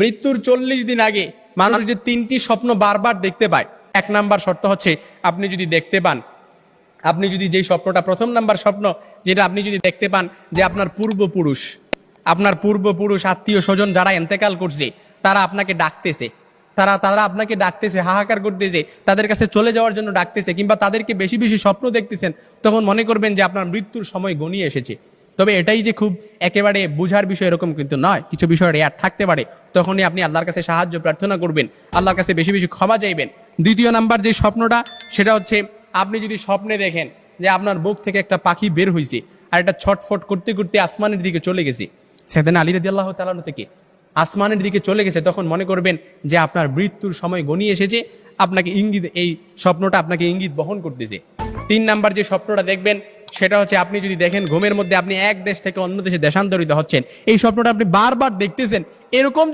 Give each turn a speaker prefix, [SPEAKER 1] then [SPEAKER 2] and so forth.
[SPEAKER 1] মৃত্যুর 40 দিন আগে মানুষ যে 3টি স্বপ্ন বারবার দেখতে পায়, 1 নাম্বার শর্ত হচ্ছে আপনি যদি দেখতে পান, আপনি যদি যেই স্বপ্নটা, প্রথম নাম্বার স্বপ্ন যেটা আপনি যদি দেখতে পান যে আপনার পূর্বপুরুষ আত্মীয় স্বজন যারা ইন্তেকাল করছে তারা আপনাকে ডাকতেছে, তারা আপনাকে ডাকতেছে, হাহাকার করতেছে, তাদের কাছে চলে যাওয়ার জন্য ডাকতেছে, কিংবা তাদেরকে বেশি বেশি স্বপ্ন দেখতেছেন, তখন মনে করবেন যে আপনার মৃত্যুর সময় গনিয়ে এসেছে। তবে এটাই যে খুব একেবারে বোঝার বিষয় এরকম কিন্তু নয়, কিছু বিষয় রেয়ার থাকতে পারে। তখনই আপনি আল্লাহর কাছে সাহায্য প্রার্থনা করবেন, আল্লাহর কাছে বেশি বেশি ক্ষমা চাইবেন। দ্বিতীয় নাম্বার যে স্বপ্নটা, সেটা হচ্ছে আপনি যদি স্বপ্নে দেখেন যে আপনার বুক থেকে একটা পাখি বের হয়েছে আর এটা ছটফট করতে করতে আসমানের দিকে চলে গেছে, সাইয়েদনা আলী রাদিয়াল্লাহু তাআলা থেকে আসমানের দিকে চলে গেছে, তখন মনে করবেন যে আপনার মৃত্যুর সময় গনিয়ে এসেছে, আপনাকে ইঙ্গিত, এই স্বপ্নটা আপনাকে ইঙ্গিত বহন করতেছে। 3 নাম্বার যে স্বপ্নটা দেখবেন সেটা হচ্ছে আপনি যদি দেখেন ঘুমের মধ্যে আপনি এক দেশ থেকে অন্য দেশে দেশান্তরিত হচ্ছেন, এই স্বপ্নটা আপনি বারবার দেখতেছেন, এরকম